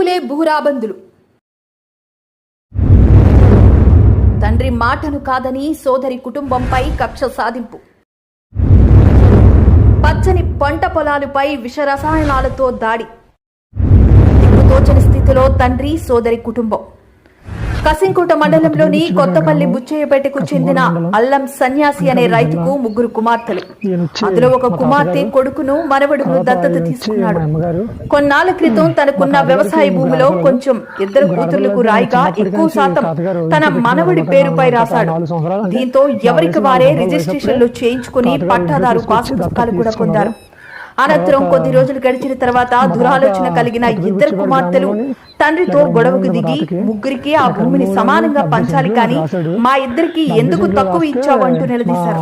బంధువులే భూరాబందులు. తండ్రి మాటను కాదని సోదరి కుటుంబంపై కక్ష సాధింపు. పచ్చని పంట పొలాలపై విష రసాయనాలతో దాడి. దిక్కుతోచని స్థితిలో తండ్రి సోదరి కుటుంబం. కసింకోట మండలంలోని కొత్తపల్లి బుచ్చయ్యపేటకు చెందిన అల్లం సన్యాసి అనే రైతుకు 3 కుమార్తెలు. అందులో ఒక కుమార్తె కొడుకును మనవడును దత్తత తీసుకున్నాడు. కొన్నాళ్ల క్రితం తనకున్న వ్యవసాయ భూమిలో కొంచెం 2 కూతుర్లకు రాయిగా ఎక్కువ శాతం తన మనవడి పేరుపై రాశాడు. దీంతో ఎవరికి వారే రిజిస్ట్రేషన్లు చేయించుకుని పట్టాదారు పాస్ పుస్తకాలు కూడా పొందారు. అనంతరం కొద్ది రోజులు గడిచిన తర్వాత దురాలోచన కలిగిన 2 కుమార్తెలు తండ్రితో గొడవకు దిగి 3కి ఆ భూమిని సమానంగా పంచాలి కానీ మా 2కి ఎందుకు తక్కువ ఇచ్చావు అంటూ నిలదీశారు.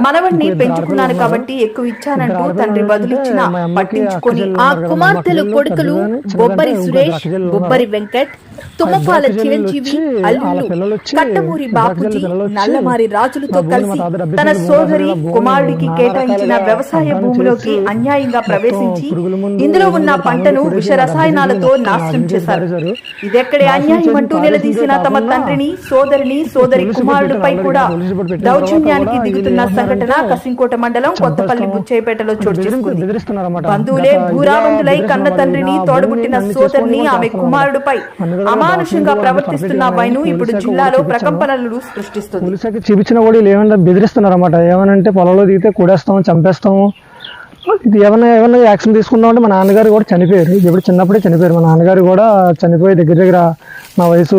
మనవడిని పెంచుకున్నాను కాబట్టి ఎక్కువ ఇచ్చానంటూ తండ్రి బదులిచ్చినా పట్టించుకొని ఆ కుమార్తెలు కొడుకులు బొబ్బరి సురేష్, బొబ్బరి వెంకట్, తుమ్మపాల చిరంజీవి, అల్లుళ్ళు కట్టమూరి బాపూజీ, నల్లమారి రాజులతో కలిసి తన సోదరి కుమారుడికి కేటాయించిన వ్యవసాయ భూమిలోకి అన్యాయంగా ప్రవేశించి ఇందులో ఉన్న పంటను విష రసాయనాలతో నాశనం చేశారు. ఇదెక్కడే అన్యాయం అంటూ నిలదీసిన తమ తండ్రిని, సోదరిని, సోదరి కుమారుడిపై కూడా దౌర్జన్యానికి దిగుతున్న సంఘటన కసింకోట మండలం కొత్తపల్లి బుచ్చయ్యపేటలో చోటు చేసుకుంది. బంధువులే భూరాబందులై కన్న తండ్రిని, తోడబుట్టిన సోదరిని, ఆమె కుమారుడిపై అమానుషంగా ప్రవర్తిస్తున్న వైను ఇప్పుడు జిల్లాలో ప్రకంపనలు సృష్టిస్తుంది. చూపించిన కూడా ఏమన్నా బెదిరిస్తున్నారన్నమాట. ఏమనంటే పొలంలో దిగితే కూడేస్తాము, చంపేస్తాము. ఇది ఏమన్నా యాక్షన్ తీసుకున్నామంటే మా నాన్నగారు కూడా చనిపోయారు. ఇప్పుడు చిన్నప్పుడే చనిపోయారు. మా నాన్నగారు కూడా చనిపోయి దగ్గర నా వయసు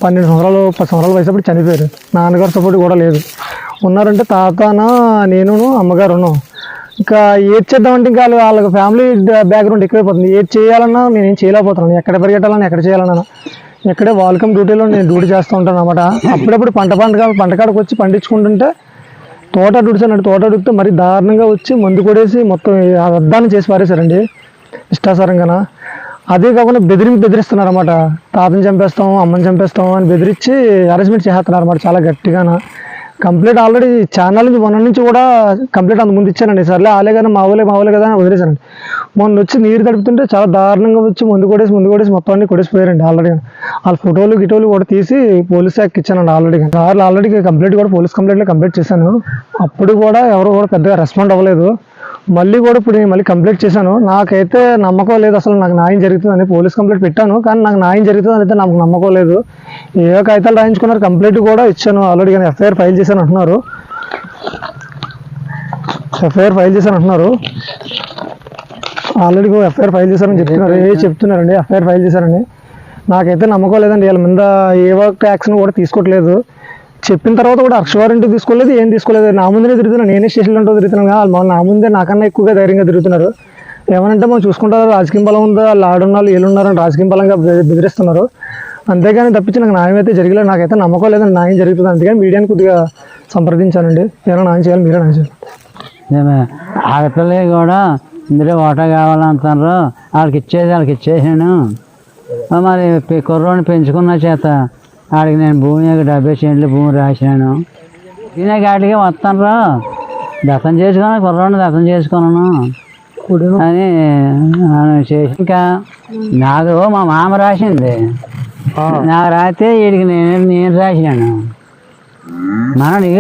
12 సంవత్సరాలు 10 సంవత్సరాల వయసు అప్పుడు చనిపోయారు. నాన్నగారు సపోర్ట్ కూడా లేదు. ఉన్నారంటే తాతన, నేను, అమ్మగారు ఉన్నాం. ఇంకా ఏది చేద్దామంటే ఇంకా వాళ్ళకి ఫ్యామిలీ బ్యాక్గ్రౌండ్ ఎక్కువైపోతుంది. ఏది చేయాలన్నా నేనేం చేయలేకపోతున్నాను. ఎక్కడ పరిగెట్టాలన్నా, ఎక్కడ చేయాలన్నా ఎక్కడే వాల్కమ్ డ్యూటీలో నేను డ్యూటీ చేస్తూ ఉంటాను అన్నమాట. అప్పుడప్పుడు పంటకాడకు వచ్చి పండించుకుంటుంటే తోట డుడిసానండి. తోట డుడితే మరీ దారుణంగా వచ్చి మందు కొడేసి మొత్తం అద్దాన్ని చేసి పారేశారండి ఇష్టాసారంగా. అదే కాకుండా బెదిరిస్తున్నారు అన్నమాట. తాతని చంపేస్తాం, అమ్మని చంపేస్తాం అని బెదిరించి అరేంజ్మెంట్ చేస్తున్నారు అన్నమాట చాలా గట్టిగాన. కంప్లీట్ ఆల్రెడీ ఛానల్ నుంచి మొన్న నుంచి కూడా కంప్లీట్ అంత ముందు ఇచ్చానండి. సర్లే ఆలే కానీ మా ఊలే కదా అని వదిలేశానండి. మొన్న వచ్చి నీరు తడుపుతుంటే చాలా దారుణంగా వచ్చి ముందు కొడేసి మొత్తం అన్ని కొడేసిపోయారండి. ఆల్రెడీ వాళ్ళ ఫోటోలు కూడా తీసి పోలీస్ యాక్ట్ ఇచ్చానండి. ఆల్రెడీ కంప్లీట్ కూడా పోలీస్ కంప్లీట్ చేశాను. అప్పుడు కూడా ఎవరు కూడా పెద్దగా రెస్పాండ్ అవ్వలేదు. మళ్ళీ కూడా ఇప్పుడు నేను కంప్లీట్ చేశాను. నాకైతే నమ్మకం లేదు అసలు నాకు న్యాయం జరుగుతుందని. పోలీస్ కంప్లీట్ పెట్టాను కానీ నాకు న్యాయం జరుగుతుంది అయితే నాకు నమ్మకం లేదు. ఏ కాగితాలు రాయించుకున్నారు, కంప్లీట్ కూడా ఇచ్చాను ఆల్రెడీ. కానీ ఎఫ్ఐఆర్ ఫైల్ చేశాను అంటున్నారు. ఆల్రెడీ ఎఫ్ఐఆర్ ఫైల్ చేశారని చెప్తున్నారండి. ఎఫ్ఐఆర్ ఫైల్ చేశారని నాకైతే నమ్మకం లేదండి. వీళ్ళ మీద ఏ ఒక్క యాక్షన్ కూడా తీసుకోవట్లేదు. చెప్పిన తర్వాత కూడా అరెస్ట్ వారెంట్ తీసుకోలేదు, ఏం తీసుకోలేదు. నా ముందే తిరుగుతున్నాను, నేనే స్టేషన్లో తిరుగుతున్నాను. వాళ్ళు నా ముందే నాకన్నా ఎక్కువగా ధైర్యంగా తిరుగుతున్నారు. ఏమనంటే మనం చూసుకుంటారు రాజకీయ బలం ఉందా, వాళ్ళు ఆడున్నారు వీళ్ళున్నారని రాజకీయ బలంగా బెదిరిస్తున్నారు. అంతేగాని తప్పించి నాకు న్యాయం అయితే జరగలేదు. నాకైతే నమ్మకం లేదని న్యాయం జరుగుతుంది. అందుకని మీడియాని కొద్దిగా సంప్రదించానండి. ఏమైనా న్యాయం చేయాలి, మీరే న్యాయం చేయాలి. ఆడపిల్లలు కూడా ఇందులో ఓటా కావాలంటారు. వాళ్ళకి ఇచ్చేసాను. మరి కుర్రోని పెంచుకున్న చేత ఆడికి నేను భూమి 70 సెంట్లు భూమి రాశాను. తినే కాటికి వస్తాను దర్శనం చేసుకున్నాను, కుర్రోని దర్శనం చేసుకున్నాను అని చేసి ఇంకా నాకు మా మామ రాసింది. నాకు రాస్తే వీడికి నేను రాసినాను. మనకి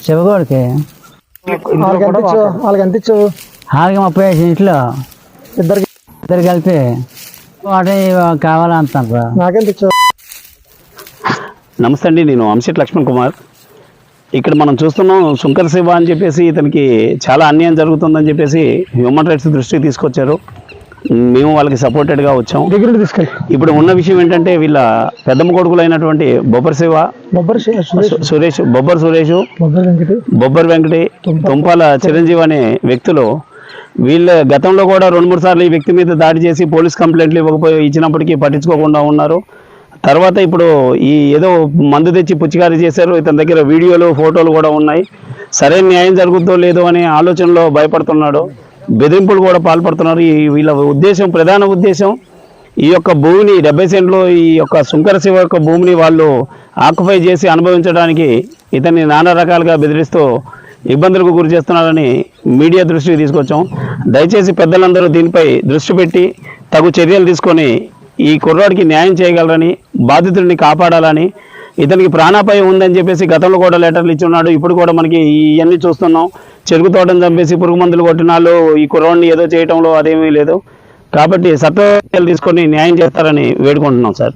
శివగోడికి వాళ్ళకి ఎంత ఇచ్చావు? వాళ్ళకి 35 సెంట్లు ఇద్దరు కలిపి ఒకటి కావాలంటారు. నాకెంత ఇచ్చావు? నమస్తే అండి, నేను అంశెట్ లక్ష్మణ్ కుమార్. ఇక్కడ మనం చూస్తున్నాం శుంకర శివ అని చెప్పేసి ఇతనికి చాలా అన్యాయం జరుగుతుందని చెప్పేసి హ్యూమన్ రైట్స్ దృష్టికి తీసుకొచ్చారు. మేము వాళ్ళకి సపోర్టెడ్గా వచ్చాం. ఇప్పుడు ఉన్న విషయం ఏంటంటే వీళ్ళ పెద్దమ్మ కొడుకులు అయినటువంటి బొబ్బరి శివ, బొబ్బరి సురేష్, బొబ్బరి వెంకటి, తుంపాల చిరంజీవి అనే వ్యక్తులు వీళ్ళ గతంలో కూడా 2-3 సార్లు ఈ వ్యక్తి మీద దాడి చేసి పోలీస్ కంప్లైంట్లు ఇచ్చినప్పటికీ పట్టించుకోకుండా ఉన్నారు. తర్వాత ఇప్పుడు ఈ ఏదో మందు తెచ్చి పుచ్చికారీ చేశారు. ఇతని దగ్గర వీడియోలు, ఫోటోలు కూడా ఉన్నాయి. సరైన న్యాయం జరుగుతుందో లేదో అనే ఆలోచనలో భయపడుతున్నాడు. బెదిరింపులు కూడా పాల్పడుతున్నారు. వీళ్ళ ఉద్దేశం, ప్రధాన ఉద్దేశం ఈ యొక్క భూమిని 70 సెంట్లు ఈ యొక్క శుంకర శివ యొక్క భూమిని వాళ్ళు ఆక్యుపై చేసి అనుభవించడానికి ఇతన్ని నానా రకాలుగా బెదిరిస్తూ ఇబ్బందులకు గురి చేస్తున్నారని మీడియా దృష్టికి తీసుకొచ్చాం. దయచేసి పెద్దలందరూ దీనిపై దృష్టి పెట్టి తగు చర్యలు తీసుకొని ఈ కుర్రాడికి న్యాయం చేయగలరని, బాధితుడిని కాపాడాలని, ఇతనికి ప్రాణాపాయం ఉందని చెప్పేసి గతంలో కూడా లెటర్లు ఇచ్చి ఉన్నాడు. ఇప్పుడు కూడా మనకి ఇవన్నీ చూస్తున్నాం. చెరుకు తోటను చంపేసి పురుగు మందులు కొట్టిన వాళ్ళు ఈ కుర్రాడిని ఏదో చేయటంలో అదేమీ లేదు. కాబట్టి చట్టాలు తీసుకొని న్యాయం చేస్తారని వేడుకుంటున్నాం సార్.